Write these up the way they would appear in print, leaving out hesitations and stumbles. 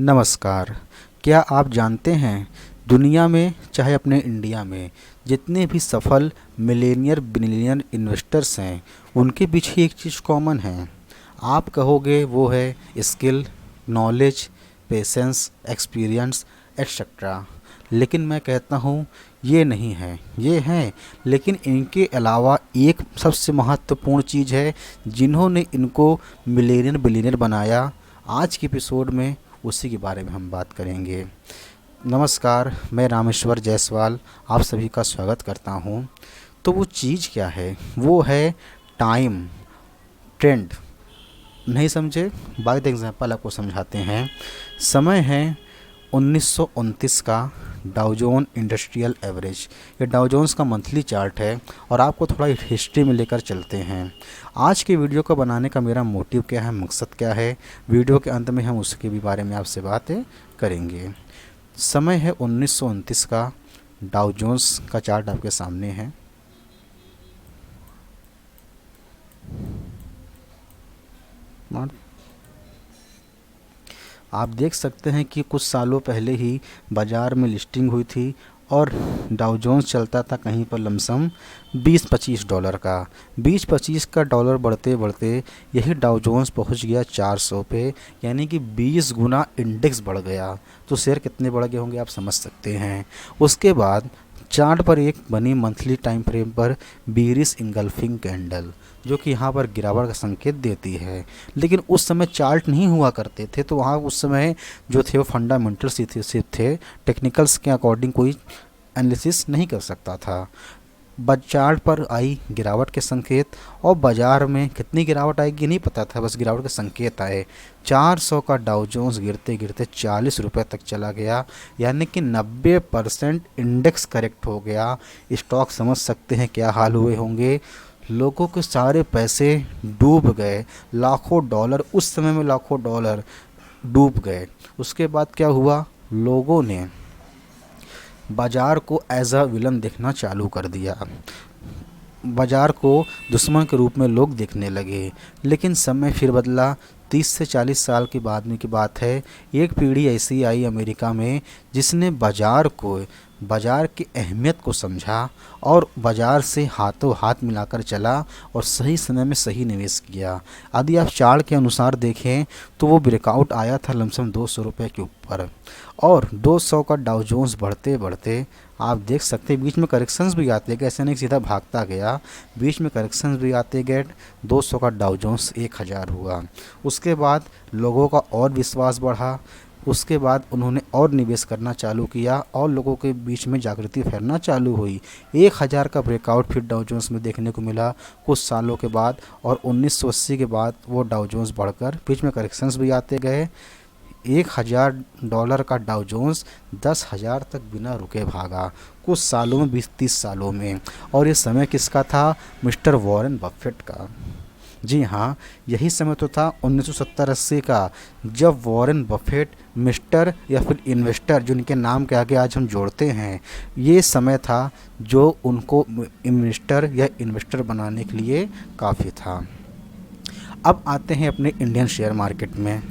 नमस्कार। क्या आप जानते हैं दुनिया में चाहे अपने इंडिया में जितने भी सफल मिलेनियर बिलियनियर इन्वेस्टर्स हैं उनके पीछे एक चीज़ कॉमन है। आप कहोगे वो है skill, knowledge, patience, experience etcetera. लेकिन मैं कहता हूँ ये नहीं है, ये हैं, लेकिन इनके अलावा एक सबसे महत्वपूर्ण चीज़ है जिन्होंने इनको मिलेनियर बिलियनियर बनाया। आज के एपिसोड में उसी के बारे में हम बात करेंगे। नमस्कार, मैं रामेश्वर जायसवाल आप सभी का स्वागत करता हूं। तो वो चीज़ क्या है? वो है टाइम ट्रेंड। नहीं समझे? बाय द एग्जांपल आपको समझाते हैं। समय है 1929 का डाउ जोन इंडस्ट्रियल एवरेज। ये डाउ जोन्स का मंथली चार्ट है और आपको थोड़ा हिस्ट्री में लेकर चलते हैं। आज के वीडियो को बनाने का मेरा मोटिव क्या है, मकसद क्या है, वीडियो के अंत में हम उसके भी बारे में आपसे बातें करेंगे। समय है 1929 का, डाउ जोन्स का चार्ट आपके सामने है। आप देख सकते हैं कि कुछ सालों पहले ही बाज़ार में लिस्टिंग हुई थी और डाउ जोन्स चलता था कहीं पर लमसम $20-25 का। 20-25 का डॉलर बढ़ते बढ़ते यही डाउ जोन्स पहुंच गया 400 पे, यानी कि 20 गुना इंडेक्स बढ़ गया। तो शेयर कितने बढ़ गए होंगे आप समझ सकते हैं। उसके बाद चार्ट पर एक बनी मंथली टाइम फ्रेम पर बीरिश इंगल्फिंग कैंडल, जो कि यहाँ पर गिरावट का संकेत देती है। लेकिन उस समय चार्ट नहीं हुआ करते थे, तो वहाँ उस समय जो थे वो फंडामेंटल्स सिर्फ थे, टेक्निकल्स के अकॉर्डिंग कोई एनालिसिस नहीं कर सकता था। चार्ट पर आई गिरावट के संकेत और बाज़ार में कितनी गिरावट आएगी नहीं पता था, बस गिरावट के संकेत आए। 400 का डाउ जोन्स गिरते गिरते 40 रुपये तक चला गया, यानी कि 90% इंडेक्स करेक्ट हो गया। स्टॉक समझ सकते हैं क्या हाल हुए होंगे। लोगों के सारे पैसे डूब गए, लाखों डॉलर, उस समय में लाखों डॉलर डूब गए। उसके बाद क्या हुआ, लोगों ने बाज़ार को एज अ विलन देखना चालू कर दिया। बाज़ार को दुश्मन के रूप में लोग देखने लगे। लेकिन समय फिर बदला। 30 से 40 साल के बाद में की बात है, एक पीढ़ी ऐसी आई अमेरिका में जिसने बाज़ार की अहमियत को समझा और बाज़ार से हाथों हाथ मिलाकर चला और सही समय में सही निवेश किया। यदि आप चार्ट के अनुसार देखें तो वो ब्रेकआउट आया था लमसम 200 रुपये के ऊपर और 200 का डाउ जोन्स बढ़ते बढ़ते आप देख सकते हैं बीच में करेक्शंस भी आते गए, ऐसे नहीं सीधा भागता गया, बीच में करेक्शंस भी आते गए। 200 का डाउ जोन्स 1000 हुआ। उसके बाद लोगों का और विश्वास बढ़ा। उसके बाद उन्होंने और निवेश करना चालू किया और लोगों के बीच में जागृति फैलना चालू हुई। 1000 का ब्रेकआउट फिर डाउ जोन्स में देखने को मिला कुछ सालों के बाद और 1980 के बाद वो डाउ जोन्स बढ़कर बीच में करेक्शंस भी आते गए। $1000 का डाउ जोन्स 10,000 तक बिना रुके भागा कुछ सालों में, 20-30 सालों में। और ये समय किसका था? मिस्टर वॉरेन बफेट का। जी हाँ, यही समय तो था 1970-80 का, जब वॉरेन बफेट मिस्टर या फिर इन्वेस्टर, जो इनके नाम के आगे आज हम जोड़ते हैं, ये समय था जो उनको मिस्टर या इन्वेस्टर बनाने के लिए काफ़ी था। अब आते हैं अपने इंडियन शेयर मार्केट में।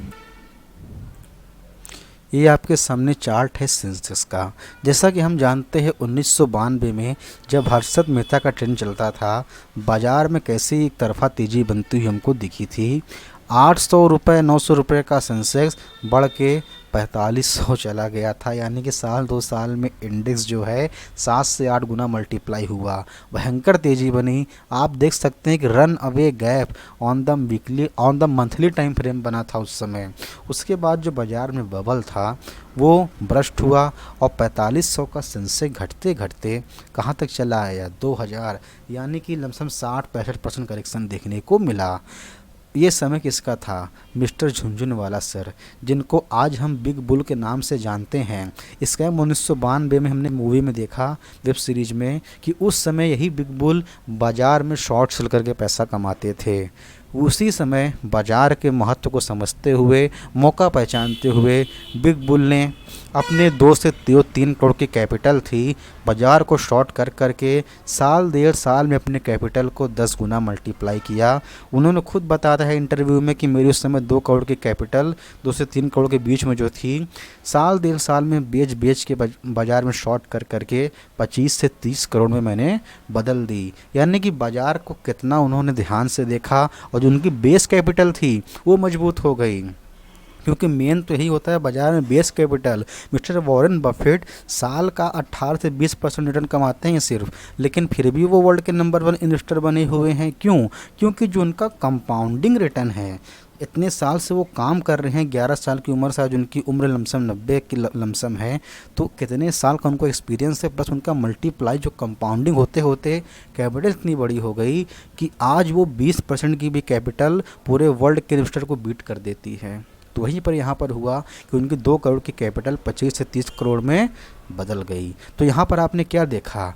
ये आपके सामने चार्ट है सेंसेक्स का। जैसा कि हम जानते हैं 1992 में जब हर्षद मेहता का ट्रेंड चलता था, बाज़ार में कैसी एक तरफा तेज़ी बनती हुई हमको दिखी थी। 800 रुपये 900 रुपये का सेंसेक्स बढ़ के 4500 चला गया था, यानी कि साल 2 साल में इंडेक्स जो है 7 से 8 गुना मल्टीप्लाई हुआ। भयंकर तेज़ी बनी। आप देख सकते हैं कि run away gap on the monthly time frame बना था उस समय। उसके बाद जो बाज़ार में बबल था वो ब्रस्ट हुआ और 4500 का सेंसेक्स घटते घटते कहाँ तक चला आया? 2000, यानी कि लमसम 60-65% करेक्शन देखने को मिला। ये समय किसका था? मिस्टर झुनझुनवाला सर, जिनको आज हम बिग बुल के नाम से जानते हैं। इसका 1992 में हमने मूवी में देखा, वेब सीरीज में, कि उस समय यही बिग बुल बाज़ार में शॉर्ट सेल करके पैसा कमाते थे। उसी समय बाज़ार के महत्व को समझते हुए, मौका पहचानते हुए बिग बुल ने अपने 2 से 3 करोड़ की कैपिटल थी, बाज़ार को शॉर्ट कर करके साल 1.5 साल में अपने कैपिटल को 10 गुना मल्टीप्लाई किया। उन्होंने खुद बताया है इंटरव्यू में कि मेरी उस समय 2 करोड़ की कैपिटल 2 से 3 करोड़ के बीच में जो थी, साल 1.5 साल में बेच के बाज़ार में शॉर्ट कर करके 25 से 30 करोड़ में मैंने बदल दी। यानी कि बाज़ार को कितना उन्होंने ध्यान से देखा और जो उनकी बेस कैपिटल थी वो मजबूत हो गई, क्योंकि मेन तो यही होता है बाज़ार में base capital. Mister Warren Buffett साल का 18 से 20% रिटर्न कमाते हैं सिर्फ, लेकिन फिर भी वो वर्ल्ड के नंबर 1 इन्वेस्टर बने हुए हैं। क्यों? क्योंकि जो उनका कंपाउंडिंग रिटर्न है, इतने साल से वो काम कर रहे हैं, 11 साल की उम्र से आज उनकी उम्र लमसम 90 की लमसम है, तो कितने साल का उनको एक्सपीरियंस है, प्लस उनका मल्टीप्लाई जो कंपाउंडिंग होते होते कैपिटल इतनी बड़ी हो गई कि आज वो 20% की भी कैपिटल पूरे वर्ल्ड के इन्वेस्टर को बीट कर देती है। तो वहीं पर यहाँ पर हुआ कि उनकी 2 करोड़ की कैपिटल 25 से 30 करोड़ में बदल गई। तो यहाँ पर आपने क्या देखा,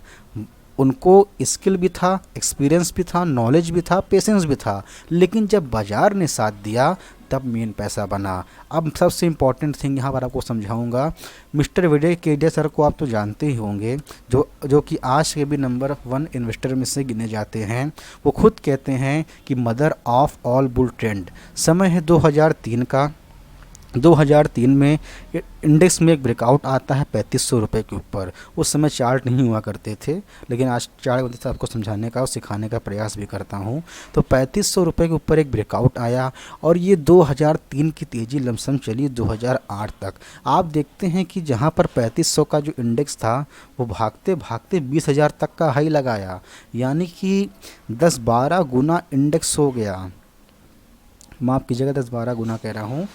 उनको स्किल भी था, एक्सपीरियंस भी था, नॉलेज भी था, पेशेंस भी था, लेकिन जब बाज़ार ने साथ दिया तब मेन पैसा बना। अब सबसे इम्पॉर्टेंट थिंग यहाँ पर आपको समझाऊंगा। मिस्टर विजय केडिया सर को आप तो जानते ही होंगे, जो कि आज के भी नंबर 1 इन्वेस्टर में से गिने जाते हैं। वो खुद कहते हैं कि mother of all bull trend. समय है 2003 का। 2003 में इंडेक्स में एक ब्रेकआउट आता है 3500 रुपये के ऊपर। उस समय चार्ट नहीं हुआ करते थे, लेकिन आज चार्ट वजह से आपको समझाने का और सिखाने का प्रयास भी करता हूँ। तो 3500 रुपये के ऊपर एक ब्रेकआउट आया और ये 2003 की तेज़ी लमसम चली 2008 तक। आप देखते हैं कि जहाँ पर 3500 का जो इंडेक्स था वो भागते भागते 20,000 तक का हाई लगाया, यानी कि 10-12 गुना इंडेक्स हो गया। माफ़ कीजिएगा, 10-12 गुना कह रहा हूँ,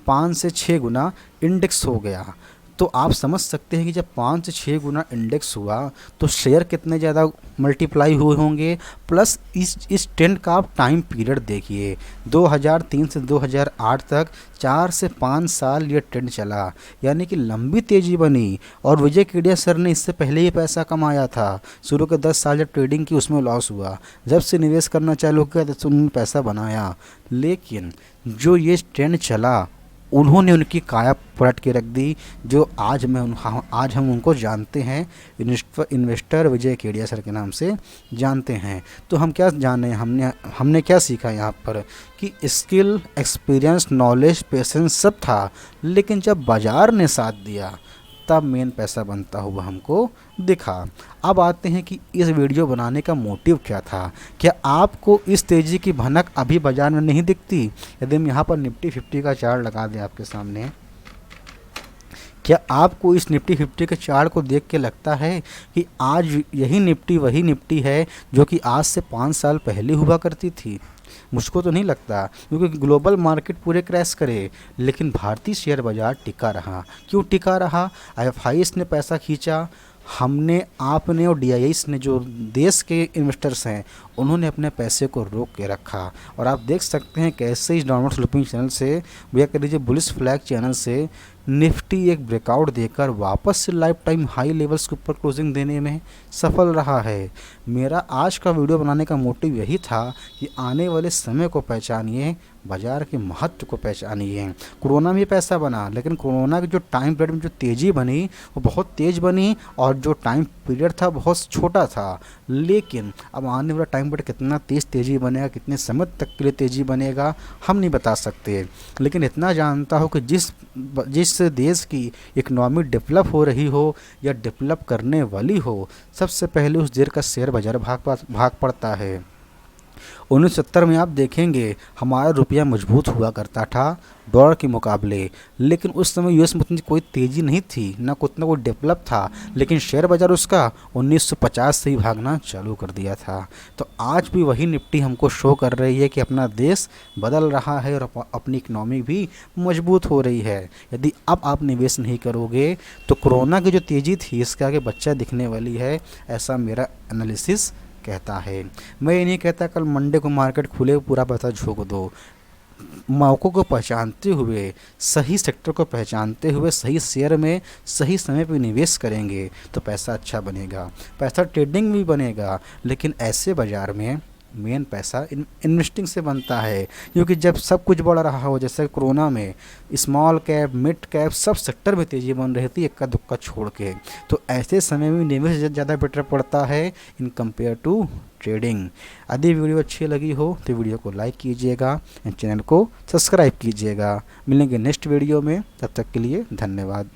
5 से 6 गुना इंडेक्स हो गया। तो आप समझ सकते हैं कि जब 5 से 6 गुना इंडेक्स हुआ तो शेयर कितने ज़्यादा मल्टीप्लाई हुए होंगे। प्लस इस ट्रेंड का आप टाइम पीरियड देखिए, 2003 से 2008 तक 4 से 5 साल ये ट्रेंड चला, यानी कि लंबी तेज़ी बनी। और विजय केडिया सर ने इससे पहले ही पैसा कमाया था। शुरू के 10 साल जब ट्रेडिंग की उसमें लॉस हुआ, जब से निवेश करना चालू किया तब से उन्होंने पैसा बनाया। लेकिन जो ये ट्रेंड चला उन्होंने उनकी काया पलट के रख दी। जो आज हम उनको जानते हैं, इन्वेस्टर विजय केडिया सर के नाम से जानते हैं। तो हम क्या जाने, हमने क्या सीखा यहाँ पर कि स्किल, एक्सपीरियंस, नॉलेज, पेशेंस सब था, लेकिन जब बाज़ार ने साथ दिया तब मेन पैसा बनता हुआ हमको दिखा। अब आते हैं कि इस वीडियो बनाने का मोटिव क्या था। क्या आपको इस तेज़ी की भनक अभी बाज़ार में नहीं दिखती? यदि हम यहाँ पर निफ्टी 50 का चार्ट लगा दें आपके सामने, क्या आपको इस निफ्टी 50 के चार्ट को देख के लगता है कि आज यही निफ्टी वही निफ्टी है जो कि आज से 5 साल पहले हुआ करती थी? मुझको तो नहीं लगता, क्योंकि ग्लोबल मार्केट पूरे क्रैश करे, लेकिन भारतीय शेयर बाज़ार टिका रहा। क्यों टिका रहा? IFIs ने पैसा खींचा, हमने, आपने और DIIs ने, जो देश के इन्वेस्टर्स हैं, उन्होंने अपने पैसे को रोक के रखा। और आप देख सकते हैं कैसे इस डाउनवर्ड स्लोपिंग चैनल से, भैया कह लीजिए बुलिश फ्लैग चैनल से, निफ्टी एक ब्रेकआउट देकर वापस से लाइफ टाइम हाई लेवल्स के ऊपर क्लोजिंग देने में सफल रहा है। मेरा आज का वीडियो बनाने का मोटिव यही था कि आने वाले समय को पहचानिए, बाज़ार के महत्व को पहचानिए। कोरोना में पैसा बना, लेकिन कोरोना के जो टाइम पीरियड में जो तेज़ी बनी वो बहुत तेज़ बनी, और जो टाइम पीरियड था बहुत छोटा था। लेकिन अब आने वाला टाइम पीरियड कितना तेज़ी बनेगा, कितने समय तक के लिए तेज़ी बनेगा, हम नहीं बता सकते। लेकिन इतना जानता हो कि जिस देश की इकनॉमी डेवलप हो रही हो या डेवलप करने वाली हो, सबसे पहले उस देश का शेयर बाज़ार भाग पड़ता है। 1970 में आप देखेंगे हमारा रुपया मजबूत हुआ करता था डॉलर के मुकाबले, लेकिन उस समय यूएस में उतनी कोई तेज़ी नहीं थी, ना उतना कोई डेवलप था, लेकिन शेयर बाज़ार उसका 1950 से ही भागना चालू कर दिया था। तो आज भी वही निफ्टी हमको शो कर रही है कि अपना देश बदल रहा है और अपनी इकनॉमी भी मजबूत हो रही है। यदि अब आप निवेश नहीं करोगे तो कोरोना की जो तेज़ी थी इसके आगे बच्चा दिखने वाली है, ऐसा मेरा एनालिसिस कहता है। मैं ये नहीं कहता कल मंडे को मार्केट खुले पूरा पैसा झोंक दो। मौक़ों को पहचानते हुए, सही सेक्टर को पहचानते हुए, सही शेयर में सही समय पर निवेश करेंगे तो पैसा अच्छा बनेगा, पैसा ट्रेडिंग भी बनेगा। लेकिन ऐसे बाज़ार में मेन पैसा इन्वेस्टिंग से बनता है, क्योंकि जब सब कुछ बढ़ रहा हो, जैसे कोरोना में स्मॉल कैप मिड कैप सब सेक्टर में तेज़ी बन रही थी इक्का दुक्का छोड़ के, तो ऐसे समय में निवेश ज़्यादा बेटर पड़ता है इन कंपेयर टू ट्रेडिंग। यदि वीडियो अच्छी लगी हो तो वीडियो को लाइक कीजिएगा, चैनल को सब्सक्राइब कीजिएगा। मिलेंगे नेक्स्ट वीडियो में, तब तक के लिए धन्यवाद।